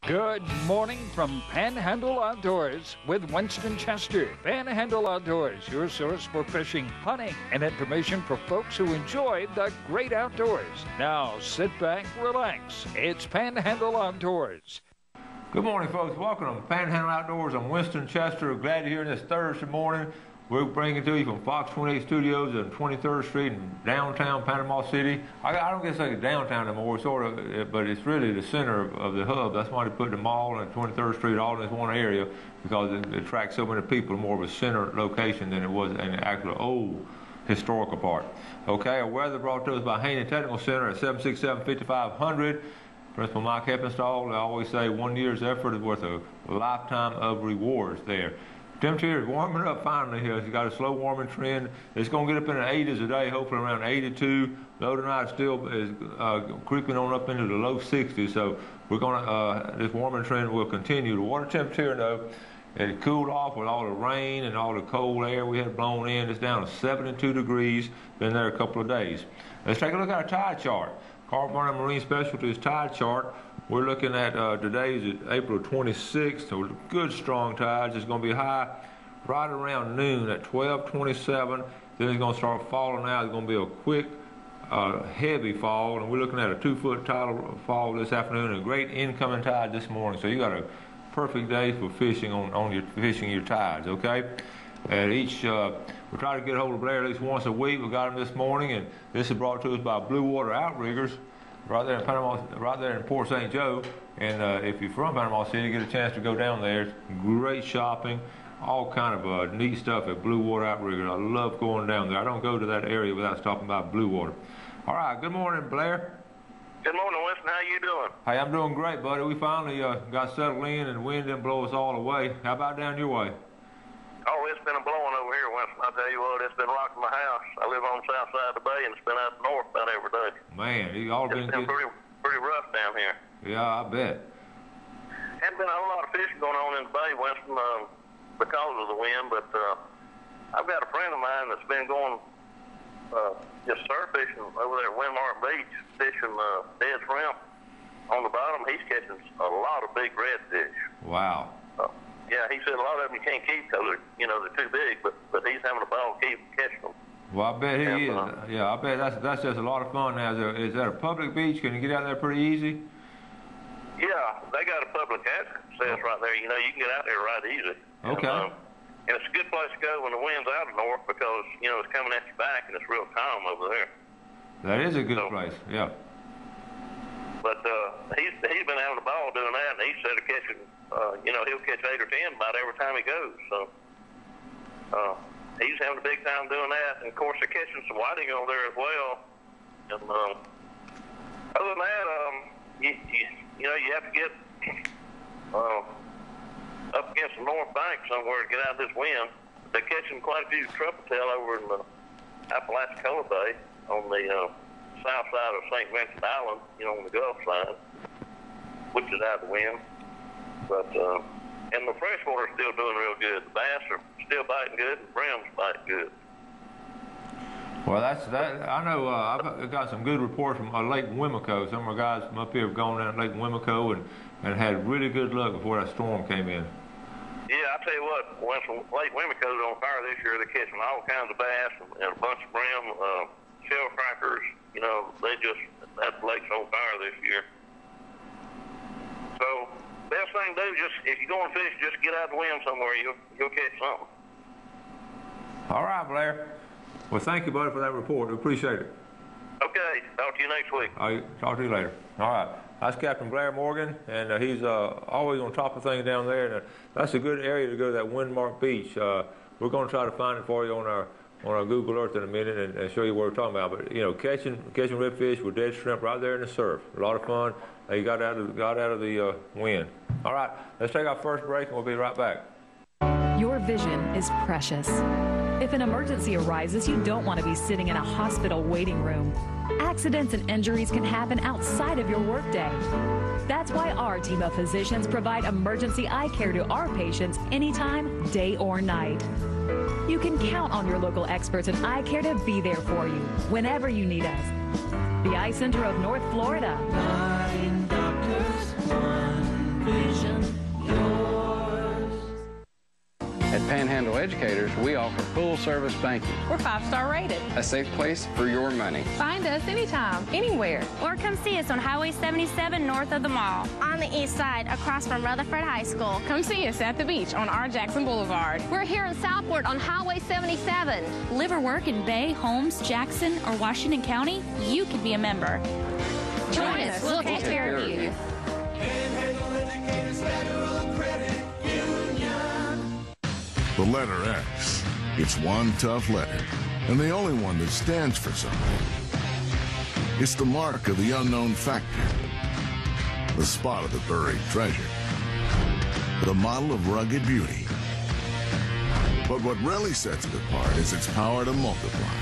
Good morning from Panhandle Outdoors with Winston Chester. Panhandle Outdoors, your source for fishing, hunting, and information for folks who enjoy the great outdoors. Now sit back, relax. It's Panhandle Outdoors. Good morning, folks. Welcome to Panhandle Outdoors. I'm Winston Chester. Glad you're here this Thursday morning. We're bringing to you from Fox 28 Studios on 23rd Street in downtown Panama City. I don't guess it's downtown anymore, sort of, but it's really the center of the hub. That's why they put the mall and 23rd Street all in this one area, because it attracts so many people. More of a center location than it was in the actual old historical part. Okay, our weather brought to us by Haney Technical Center at 767-5500. Principal Mike Heppenstall. I always say 1 year's effort is worth a lifetime of rewards there. Temperature is warming up finally here. It's got a slow warming trend. It's going to get up in the 80s today, hopefully around 82. Low tonight still is creeping on up into the low 60s. So we're going to, this warming trend will continue. The water temperature, though, it cooled off with all the rain and all the cold air we had blown in. It's down to 72 degrees. Been there a couple of days. Let's take a look at our tide chart. Carl Burnham Marine Specialties tide chart. We're looking at today's April 26th, so good strong tides. It's going to be high right around noon at 12:27. Then it's going to start falling out. It's going to be a quick, heavy fall, and we're looking at a 2-foot tidal fall this afternoon and a great incoming tide this morning. So you got a perfect day for fishing on your tides. Okay, and each we try to get a hold of Blair at least once a week. We got him this morning, and this is brought to us by Blue Water Outriggers. Right there in Panama, right there in Port St. Joe, and if you're from Panama City, get a chance to go down there. It's great shopping, all kind of neat stuff at Blue Water Outriggers. I love going down there. I don't go to that area without stopping by Blue Water. All right, good morning, Blair. Good morning, Winston. How you doing? Hey, I'm doing great, buddy. We finally got settled in, and the wind didn't blow us all away. How about down your way? Oh, it's been blowing over here, Winston. I tell you what, it's been rocking my house. I live on the south side of the bay, and it's been out north about every day. Man, you all been pretty rough down here. Yeah, I bet. Hadn't been a whole lot of fishing going on in the bay, Winston, because of the wind. But I've got a friend of mine that's been going just surf fishing over there at Windmark Beach, fishing dead shrimp on the bottom. He's catching a lot of big redfish. Wow. Yeah, he said a lot of them you can't keep because they're too big, but he's having a ball catching them. Well, I bet he is. Yeah, I bet that's just a lot of fun now. Is that a public beach? Can you get out there pretty easy? Yeah, they got a public access right there. You can get out there right easy. Okay. And it's a good place to go when the wind's out of north because, it's coming at you back and it's real calm over there. That is a good place, yeah. But he's been having a ball doing that, and he said catching, he'll catch 8 or 10 about every time he goes. So he's having a big time doing that, and of course they're catching some whiting over there as well. And other than that, you have to get up against the north bank somewhere to get out of this wind. They're catching quite a few truffle tail over in the Apalachicola Bay on the south side of St. Vincent Island, on the Gulf side, which is out of the wind. But and the freshwater's still doing real good. The bass are still biting good, and brim's biting good. Well, I know I've got some good reports from Lake Wimico. Some of our guys from up here have gone down to Lake Wimico and had really good luck before that storm came in. Yeah, I tell you what, once Lake Wimico's on fire this year, they're catching all kinds of bass and a bunch of brim, shell crackers. That lake's on fire this year. So, best thing to do, if you're going to fish, just get out the wind somewhere. You'll catch something. All right, Blair. Well, thank you, buddy, for that report. We appreciate it. Okay. Talk to you next week. I'll talk to you later. All right. That's Captain Blair Morgan, and he's always on top of things down there. And that's a good area to go to, that Windmark Beach. We're going to try to find it for you on our Google Earth in a minute and show you what we're talking about. But catching redfish with dead shrimp right there in the surf, a lot of fun. They got out of the wind. All right, let's take our first break and we'll be right back. Your vision is precious. If an emergency arises, you don't want to be sitting in a hospital waiting room. Accidents and injuries can happen outside of your workday. That's why our team of physicians provide emergency eye care to our patients anytime, day or night. You can count on your local experts in eye care to be there for you whenever you need us. The Eye Center of North Florida. 9 doctors, 1 vision. educators, we offer full-service banking. We're 5-star rated. A safe place for your money. Find us anytime, anywhere. Or come see us on Highway 77 north of the mall. On the east side, across from Rutherford High School. Come see us at the beach on R. Jackson Boulevard. We're here in Southport on Highway 77. Live or work in Bay, Holmes, Jackson, or Washington County? You can be a member. Join us. We'll take care of you. Panhandle Educators Federal Credit Union. The letter X. It's one tough letter, and the only one that stands for something. It's the mark of the unknown factor, the spot of the buried treasure, the model of rugged beauty. But what really sets it apart is its power to multiply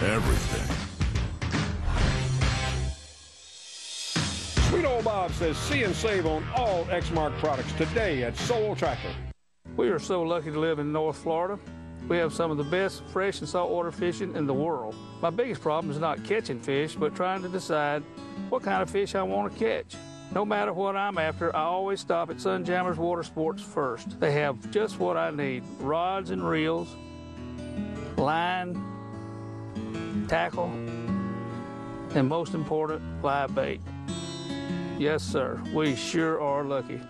everything. Sweet Old Bob says see and save on all Exmark products today at Soul Tracker. We are so lucky to live in North Florida. We have some of the best fresh and saltwater fishing in the world. My biggest problem is not catching fish, but trying to decide what kind of fish I want to catch. No matter what I'm after, I always stop at Sunjammers Water Sports first. They have just what I need: rods and reels, line, tackle, and most important, live bait. Yes, sir, we sure are lucky.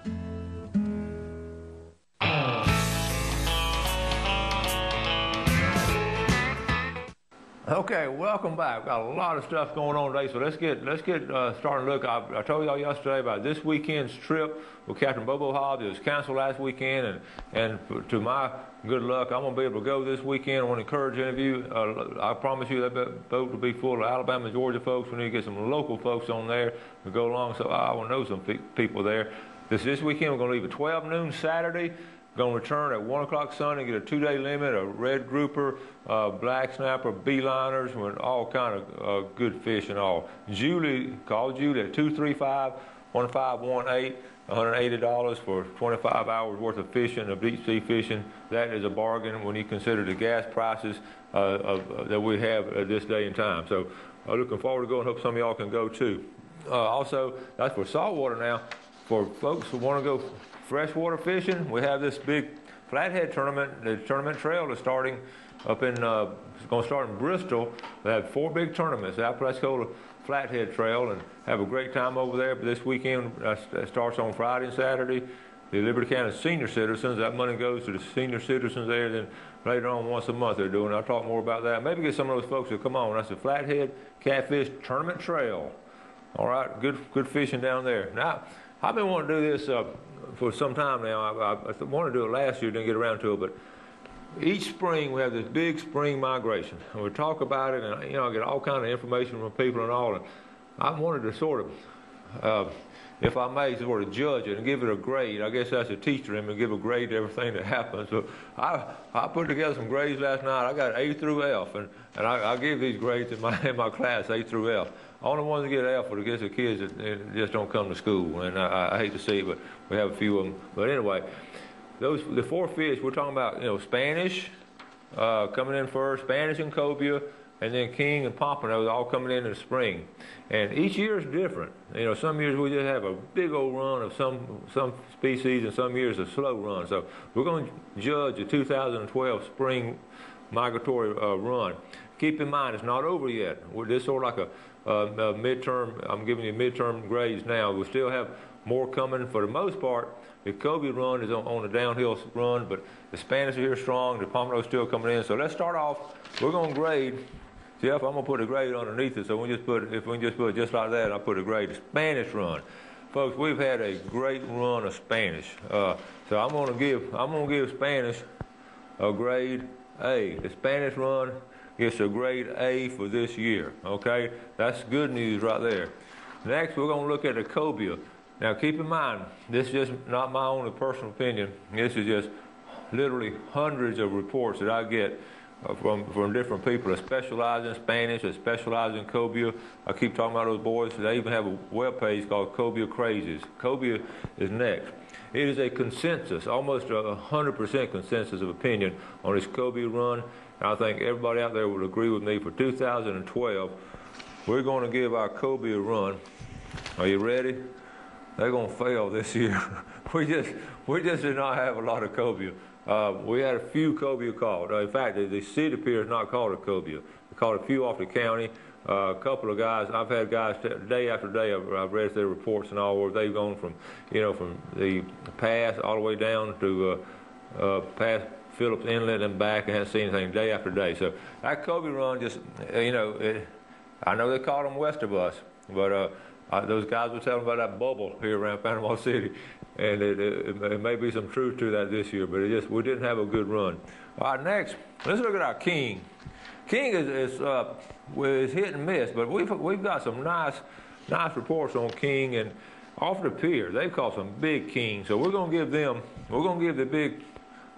Okay, welcome back. We've got a lot of stuff going on today, so let's get starting to look. I told y'all yesterday about this weekend's trip with Captain Bobo Hobbs. It was canceled last weekend, and to my good luck, I'm going to be able to go this weekend. I want to encourage any of you. I promise you that boat will be full of Alabama, Georgia folks. We need to get some local folks on there to go along, so I want to know some people there. This weekend, we're going to leave at 12 noon Saturday. Going to return at 1 o'clock Sunday, get a 2-day limit, a red grouper, black snapper, beeliners, with all kind of good fish and all. Call Julie at 235-1518, $180 for 25 hours worth of fishing, of deep sea fishing. That is a bargain when you consider the gas prices that we have at this day and time. So looking forward to going. Hope some of y'all can go too. Also, that's for saltwater now. For folks who want to go freshwater fishing, we have this big flathead tournament. The tournament trail is starting up in, it's going to start in Bristol. They have 4 big tournaments, the Apalachicola Flathead Trail, and have a great time over there. But this weekend starts on Friday and Saturday. The Liberty County senior citizens, that money goes to the senior citizens there. Then later on, once a month they're doing it. I'll talk more about that. Maybe get some of those folks to come on. That's the Flathead Catfish Tournament Trail. All right, good fishing down there. Now, I've been wanting to do this for some time now. I wanted to do it last year, didn't get around to it, but each spring we have this big spring migration, and we talk about it, and I get all kind of information from people and all, and I wanted to sort of, if I may, sort of judge it and give it a grade. I guess that's a teacher in me, give a grade to everything that happens. So I put together some grades last night. I got A through F, and I give these grades in my class, A through F. Only ones that get F are the kids that just don't come to school, and I hate to see it, but we have a few of them. But anyway, the 4 fish we're talking about, Spanish coming in first, Spanish and cobia, and then king and pompano all coming in the spring. And each year is different. Some years we just have a big old run of some species, and some years a slow run. So we're going to judge the 2012 spring migratory run. Keep in mind, it's not over yet. This is sort of like a midterm. I'm giving you midterm grades now. We still have more coming. For the most part, the cobia run is on a downhill run, but the Spanish are here strong. The pompano is still coming in. So let's start off. We're going to grade. Jeff, I'm going to put a grade underneath it. So if we just put it just like that, I'll put a grade. The Spanish run, folks. We've had a great run of Spanish. So I'm going to give Spanish a grade A. The Spanish run gets a grade A for this year, okay? That's good news right there. Next, we're going to look at the cobia. Now, keep in mind, this is just not my own personal opinion. This is just literally hundreds of reports that I get from different people that specialize in Spanish, that specialize in cobia. I keep talking about those boys. They even have a web page called Cobia Crazies. Cobia is next. It is a consensus, almost 100% consensus of opinion on this cobia run. I think everybody out there would agree with me. For 2012, we're going to give our cobia run. Are you ready? they're going to fail this year. we just did not have a lot of cobia. We had a few cobia caught. In fact, the city pier is not caught a cobia. They caught a few off the county. A couple of guys, I've had guys day after day, I've read their reports and all, where they've gone from, from the pass all the way down to past Phillips Inlet and back, and haven't seen anything day after day. So that cobia run just, I know they caught them west of us, but those guys were telling about that bubble here around Panama City, and it may be some truth to that this year, but we didn't have a good run. All right, next, let's look at our king. King is hit and miss, but we've got some nice reports on king, and off the pier they've caught some big king. So we're gonna give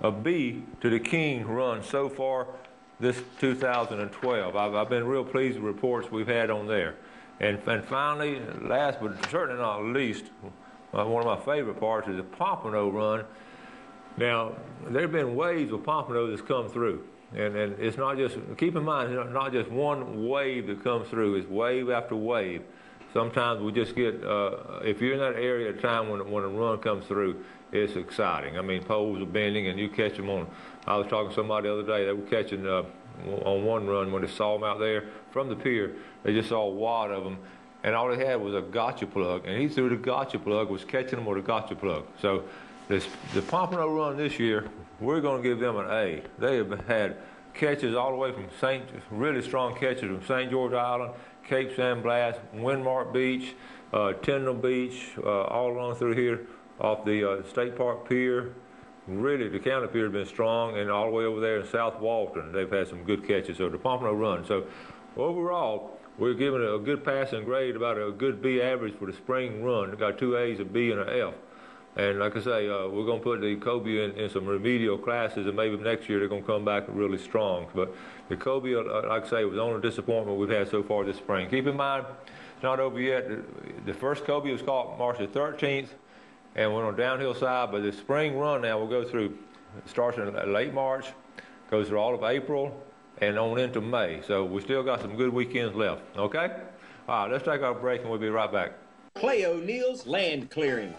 a B to the king run so far this 2012. I've been real pleased with the reports we've had on there. And finally, last but certainly not least, one of my favorite parts is the Pompano run. Now, there have been waves of Pompano that's come through. And it's not just, keep in mind, it's not just one wave that comes through, it's wave after wave. Sometimes we just get, if you're in that area at a time when a run comes through, it's exciting. I mean, poles are bending and you catch them on, I was talking to somebody the other day, they were catching on one run when they saw them out there from the pier, they just saw a wad of them, and all they had was a gotcha plug, and he threw the gotcha plug, was catching them with a gotcha plug. So the Pompano run this year, we're going to give them an A. They have had catches all the way from really strong catches from St. George Island, Cape San Blas, Windmark Beach, Tyndall Beach, all along through here off the State Park Pier. Really, the county pier has been strong, and all the way over there in South Walton, they've had some good catches. So the Pompano run. So overall, we're giving it a good passing grade, about a good B average for the spring run. We've got 2 A's, a B, and an F. And like I say, we're going to put the cobia in some remedial classes, and maybe next year they're going to come back really strong. But the cobia, like I say, was the only disappointment we've had so far this spring. Keep in mind, it's not over yet. The first cobia was caught March the 13th, and went on downhill side. But the spring run now will go through, it starts in late March, goes through all of April, and on into May. So we still got some good weekends left, okay? All right, let's take our break, and we'll be right back. Clay O'Neill's Land Clearing.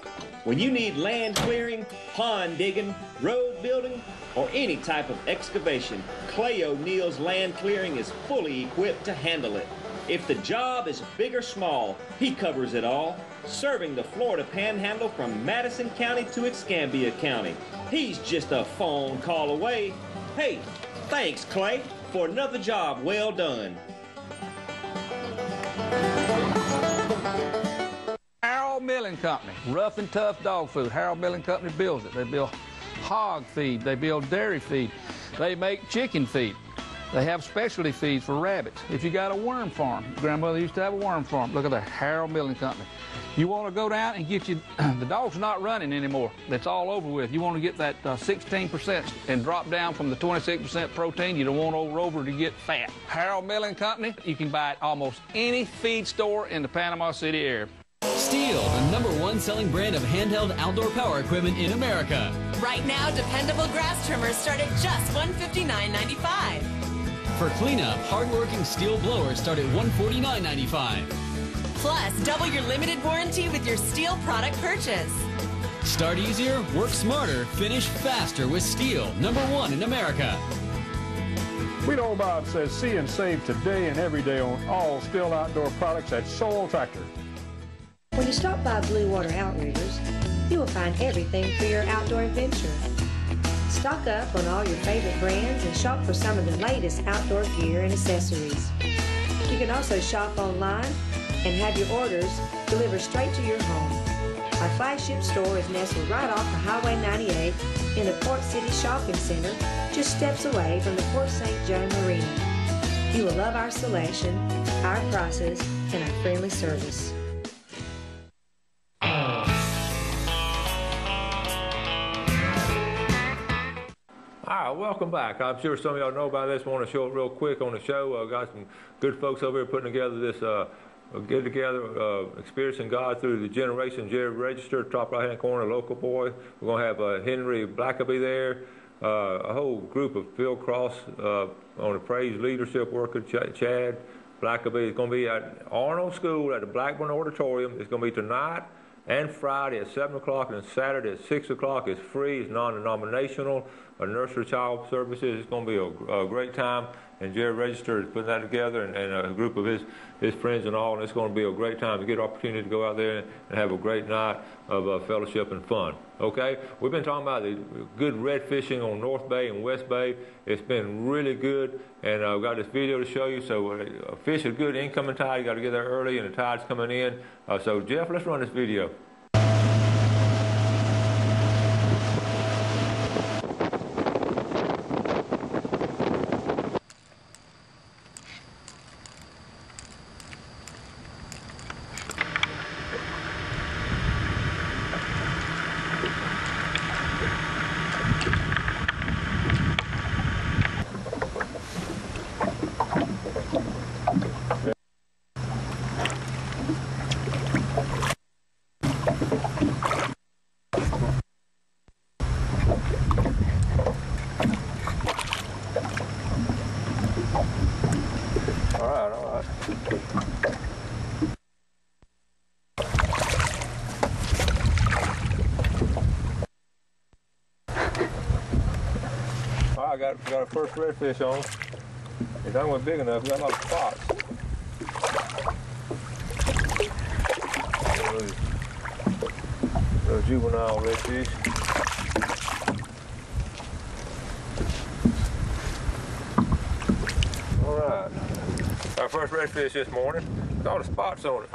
When you need land clearing, pond digging, road building, or any type of excavation, Clay O'Neill's Land Clearing is fully equipped to handle it. If the job is big or small, he covers it all, serving the Florida Panhandle from Madison County to Escambia County. He's just a phone call away. Hey, thanks, Clay, for another job well done. Harold Milling Company, rough and tough dog food. Harold Milling Company builds it. They build hog feed. They build dairy feed. They make chicken feed. They have specialty feeds for rabbits. If you got a worm farm, grandmother used to have a worm farm. Look at the Harold Milling Company. You want to go down and get you, the dog's not running anymore. That's all over with. You want to get that 16% and drop down from the 26% protein. You don't want to roll over to get fat. Harold Milling Company, you can buy at almost any feed store in the Panama City area. Steel, the #1 selling brand of handheld outdoor power equipment in America. Right now, dependable grass trimmers start at just $159.95. For cleanup, hard-working steel blowers start at $149.95. Plus, double your limited warranty with your steel product purchase. Start easier, work smarter, finish faster with Steel, #1 in America. We Know Bob says see and save today and every day on all Stihl outdoor products at Soul Tractor. When you stop by Blue Water Outriggers, you will find everything for your outdoor adventure. Stock up on all your favorite brands and shop for some of the latest outdoor gear and accessories. You can also shop online and have your orders delivered straight to your home. Our flagship store is nestled right off of Highway 98 in the Port City Shopping Center, just steps away from the Port St. Joe Marina. You will love our selection, our prices, and our friendly service. All right, welcome back. I'm sure some of y'all know about this. I want to show it real quick on the show. I've got some good folks over here putting together this get-together, experiencing God through the Generation Jerry Register, top right-hand corner, local boy. We're going to have Henry Blackaby there, a whole group of Phil Cross on the praise leadership worker, Chad Blackaby. It's going to be at Arnold School at the Blackburn Auditorium. It's going to be tonight and Friday at 7 o'clock, and Saturday at 6 o'clock. It's free. It's non-denominational. Nursery child services. It's going to be a great time. And Jerry Register is putting that together, and a group of his friends and all. And it's going to be a great time. A good opportunity to go out there and have a great night of fellowship and fun. Okay? We've been talking about the good red fishing on North Bay and West Bay. It's been really good, and I've got this video to show you. So fish a good incoming tide. You got to get there early, and the tide's coming in. So Jeff, let's run this video. I got our first redfish on. It's not big enough. We got a lot of spots. Little juvenile redfish. All right. Our first redfish this morning. Got all the spots on it.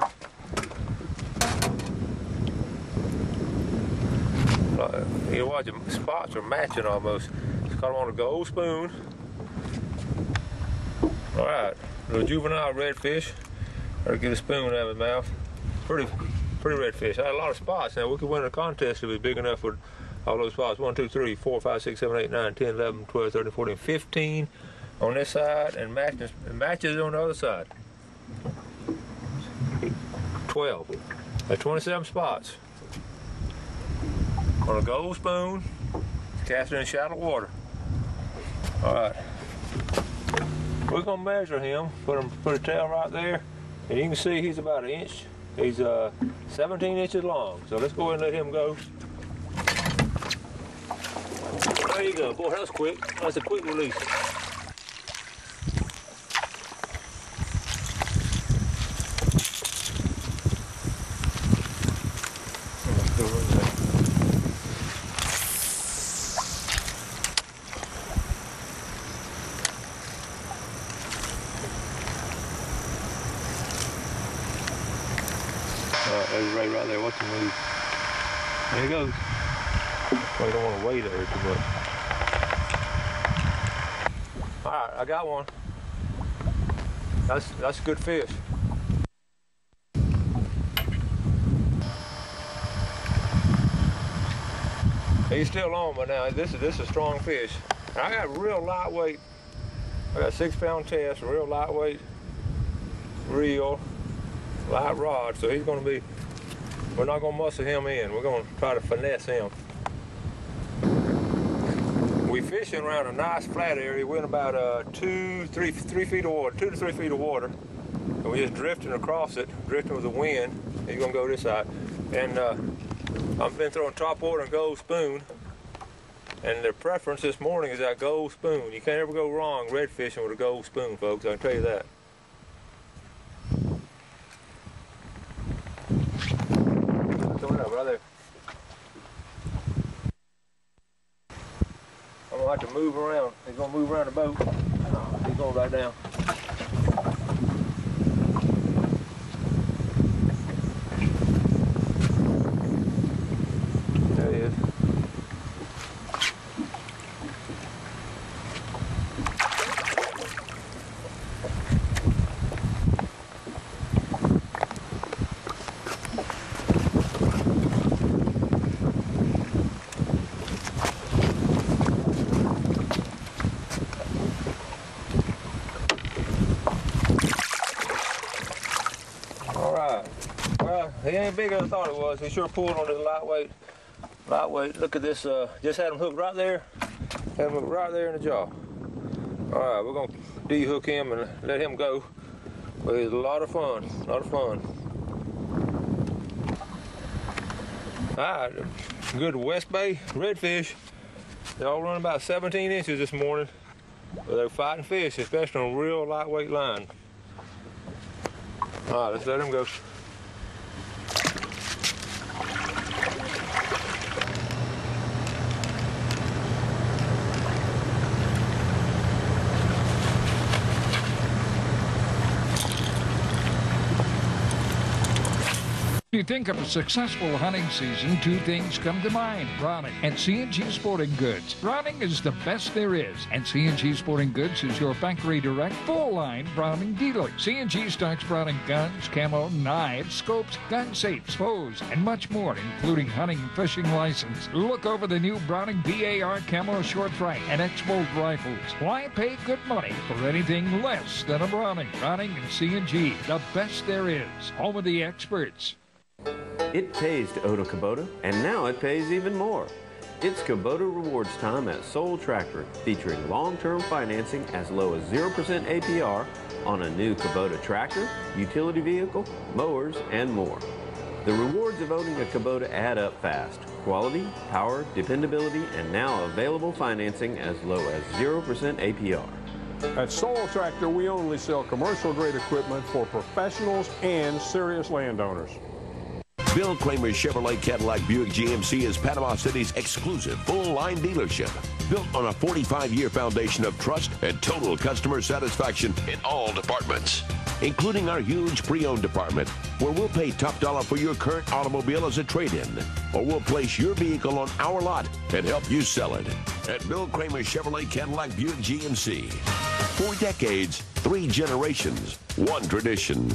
You watch the spots are matching almost. Caught him on a gold spoon. All right, little juvenile redfish. Gotta get a spoon out of his mouth. Pretty redfish. I had a lot of spots. Now we could win a contest if it was big enough with all those spots. 1, 2, 3, 4, 5, 6, 7, 8, 9, 10, 11, 12, 13, 14, 15 on this side, and matches on the other side. 12. That's 27 spots on a gold spoon, cast in shallow water. All right, we're gonna measure him, put a tail right there, and you can see he's about 1 inch. He's 17 inches long, so let's go ahead and let him go. There you go. Boy, that was quick. That's a quick release. There's Ray right there. Watch him move. There he goes. Well, you don't want to wait there too much. All right, I got one. That's a good fish. He's still on, but now this is a strong fish. And I got real lightweight. I got 6-pound test, real lightweight, real light rod. So he's going to be. We're not going to muscle him in. We're going to try to finesse him. We fishing around a nice flat area. We're in about 2 to 3 feet of water. And we're just drifting across it, drifting with the wind. He's going to go this side. And I've been throwing top water and gold spoon. And the preference this morning is that gold spoon. You can't ever go wrong red fishing with a gold spoon, folks. I can tell you that. Right there. I'm gonna have to move around. He's gonna move around the boat. He's going right down. There he is. He ain't bigger than I thought it was. He sure pulled on this lightweight. Look at this. Just had him hooked right there. Had him hooked right there in the jaw. All right, we're gonna de-hook him and let him go. But it's a lot of fun. All right, good West Bay redfish. They all run about 17 inches this morning. But they're fighting fish, especially on a real lightweight line. All right, let's let them go. You think of a successful hunting season, two things come to mind: Browning and C&G Sporting Goods. Browning is the best there is, and C&G Sporting Goods is your factory direct, full-line Browning dealer. C&G stocks Browning guns, camo, knives, scopes, gun safes, bows, and much more, including hunting and fishing license. Look over the new Browning BAR camo short right and X-Bolt rifles. Why pay good money for anything less than a Browning? Browning and C&G, the best there is. Home of the experts. It pays to own a Kubota, and now it pays even more. It's Kubota Rewards time at Soul Tractor, featuring long-term financing as low as 0% APR on a new Kubota tractor, utility vehicle, mowers, and more. The rewards of owning a Kubota add up fast. Quality, power, dependability, and now available financing as low as 0% APR. At Soul Tractor, we only sell commercial-grade equipment for professionals and serious landowners. Bill Kramer's Chevrolet Cadillac Buick GMC is Panama City's exclusive full-line dealership. Built on a 45-year foundation of trust and total customer satisfaction in all departments, including our huge pre-owned department, where we'll pay top dollar for your current automobile as a trade-in, or we'll place your vehicle on our lot and help you sell it. At Bill Kramer's Chevrolet Cadillac Buick GMC. 4 decades, 3 generations, 1 tradition.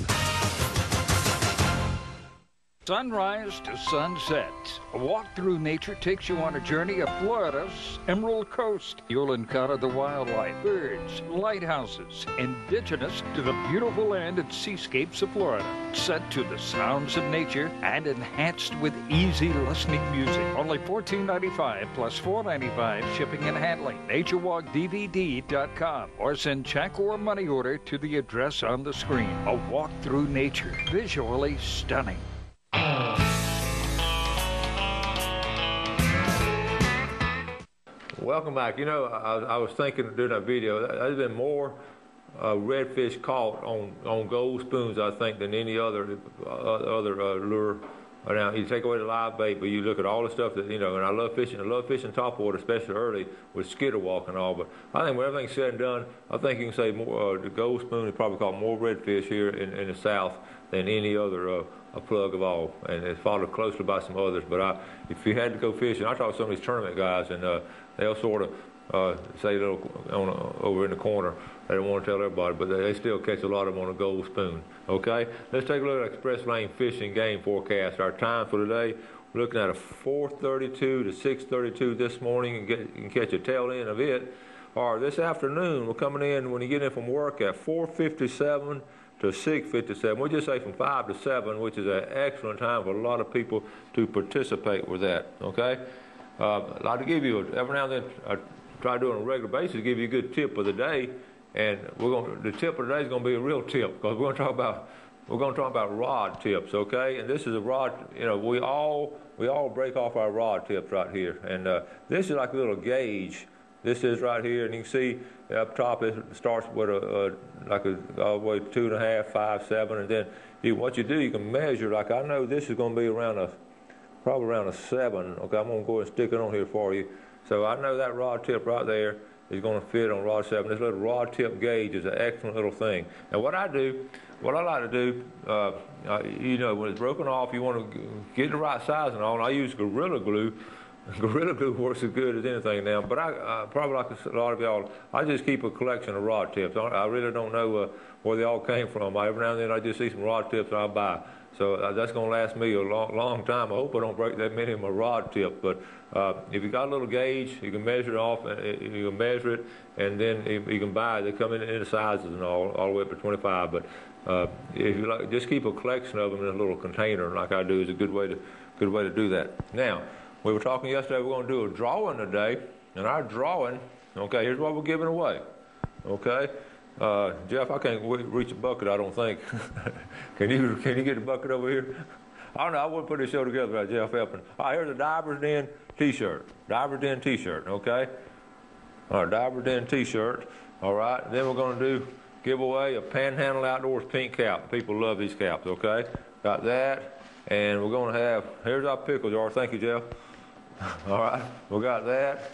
Sunrise to sunset. A walk through nature takes you on a journey of Florida's Emerald Coast. You'll encounter the wildlife, birds, lighthouses, indigenous to the beautiful land and seascapes of Florida. Set to the sounds of nature and enhanced with easy listening music. Only $14.95 plus $4.95 shipping and handling. NatureWalkDVD.com or send check or money order to the address on the screen. A walk through nature. Visually stunning. Welcome back. You know, I was thinking doing that video, there's been more redfish caught on gold spoons, I think, than any other lure. Now, you take away the live bait, but you look at all the stuff that, you know, and I love fishing topwater, especially early with skitter walk and all. But I think when everything's said and done, I think you can say more, the gold spoon is probably caught more redfish here in the South than any other a plug of all, and it's followed closely by some others. But if you had to go fishing, I talk to some of these tournament guys, and they'll sort of say over in the corner. They don't want to tell everybody, but they still catch a lot of them on a gold spoon. Okay, let's take a look at Express Lane Fishing Game Forecast. Our time for today, we're looking at a 4:32 to 6:32 this morning, and you can catch a tail end of it. Or this afternoon, we're coming in when you get in from work at 4:57 to 6:57. We'll just say from 5 to 7, which is an excellent time for a lot of people to participate with that. Okay, I'd like to give you every now and then. I try to do it on a regular basis, give you a good tip of the day. And the tip of the day is going to be a real tip, because we're going to talk about rod tips, okay? And this is a rod. You know, we all break off our rod tips right here, and this is like a little gauge. This is right here, and you can see up top it starts with all the way 2.5, 5, 7, and then what you do, you can measure. Like I know this is going to be probably around a 7. Okay, I'm going to go ahead and stick it on here for you. So I know that rod tip right there is going to fit on rod 7. This little rod tip gauge is an excellent little thing. And what I like to do, you know, when it's broken off, you want to get the right size and all. And I use Gorilla Glue. Gorilla Glue works as good as anything now. But I probably like a lot of y'all, I just keep a collection of rod tips. I really don't know where they all came from. Every now and then I just see some rod tips and I'll buy. So that's going to last me a long time. I hope I don't break that many of my rod tips. But if you got a little gauge, you can measure it off, and you can measure it, and then you can buy it. They come in the sizes and all the way up to 25. But if you like, just keep a collection of them in a little container, like I do, is a good way to do that. Now, we were talking yesterday. We're going to do a drawing today, and our drawing. Okay, here's what we're giving away. Okay. Jeff, I can't reach a bucket, I don't think. Can you get a bucket over here? I don't know. I wouldn't put this show together without Jeff helping. All right, here's a Divers Den T-shirt. Divers Den T-shirt, okay? All right, Divers Den T-shirt. All right, then we're going to give away a Panhandle Outdoors pink cap. People love these caps, okay? Got that. And we're going to have, here's our pickle jar. Thank you, Jeff. All right, we got that.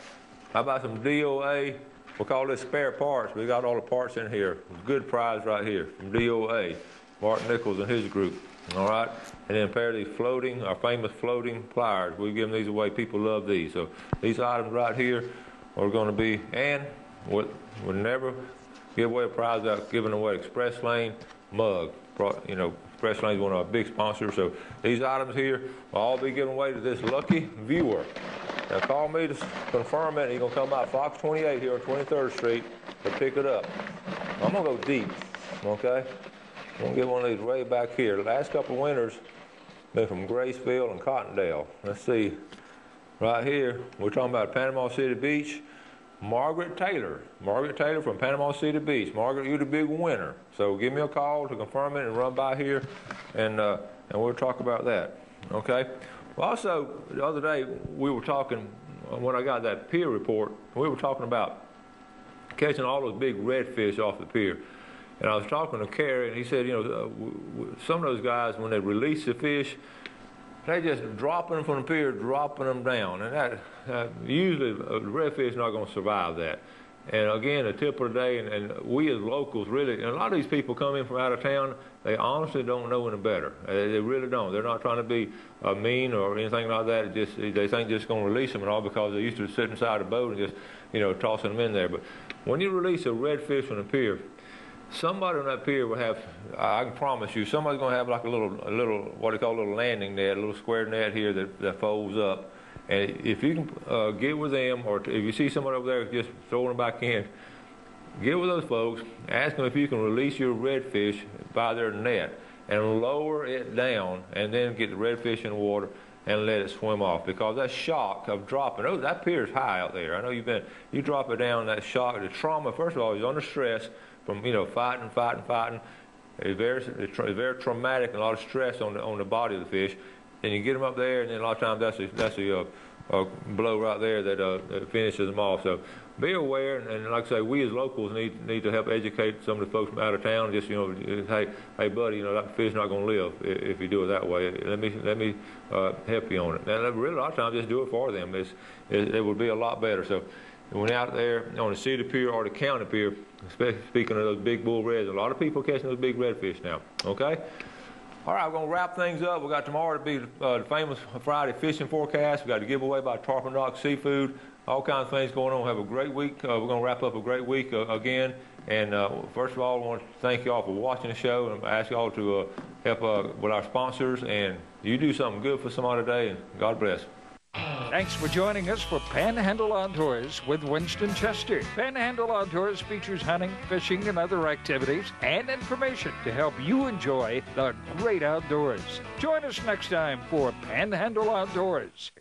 How about some DOA? We'll call this spare parts. We got all the parts in here. Good prize right here from DOA. Mark Nichols and his group. All right, and then a pair of these floating, our famous floating pliers. We've given these away. People love these. So these items right here are going to be, and we'll never give away a prize without giving away Express Lane mug. You know, Express Lane is one of our big sponsors. So these items here will all be given away to this lucky viewer. Now call me to confirm it. You're going to come by Fox 28 here on 23rd Street to pick it up. I'm going to go deep, okay? I'm going to get one of these way back here. The last couple of winters been from Graceville and Cottondale. Let's see. Right here, we're talking about Panama City Beach. Margaret Taylor from Panama City Beach. Margaret, you're the big winner. So give me a call to confirm it and run by here, and we'll talk about that, okay? Well, also, the other day, we were talking, when I got that pier report, we were talking about catching all those big redfish off the pier. And I was talking to Kerry, and he said, you know, some of those guys, when they release the fish, they just dropping them from the pier, dropping them down. And that usually a redfish is not going to survive that. And again, the tip of the day, and we as locals really, and a lot of these people come in from out of town, they honestly don't know any better. They really don't. They're not trying to be mean or anything like that. Just they think just going to release them and all because they used to sit inside a boat and just, you know, tossing them in there. But when you release a redfish from the pier, somebody on that pier will have, I can promise you, somebody's going to have like a little, what they call a little landing net, a little square net here that folds up. And if you can get with them, or if you see somebody over there just throwing them back in, get with those folks, ask them if you can release your redfish by their net and lower it down, and then get the redfish in the water and let it swim off. Because that shock of dropping, oh, that pier is high out there. I know you drop it down, that shock, the trauma, first of all, is under stress from, you know, fighting. It's very traumatic and a lot of stress on the body of the fish. And you get them up there, and then a lot of times that's a blow right there that finishes them off. So be aware, and like I say, we as locals need to help educate some of the folks from out of town. Just, you know, hey buddy, you know, that fish not going to live if you do it that way. Let me help you on it. And really, a lot of times, just do it for them. It would be a lot better. So when out there on the city pier or the county pier, speaking of those big bull reds, a lot of people catching those big redfish now. Okay. All right, we're going to wrap things up. We got tomorrow to be the famous Friday fishing forecast. We got a giveaway by Tarpon Rock Seafood. All kinds of things going on. Have a great week. We're going to wrap up a great week again. And first of all, I want to thank you all for watching the show, and I ask you all to help with our sponsors. And you do something good for somebody today, and God bless. Thanks for joining us for Panhandle Outdoors with Winston Chester. Panhandle Outdoors features hunting, fishing, and other activities and information to help you enjoy the great outdoors. Join us next time for Panhandle Outdoors.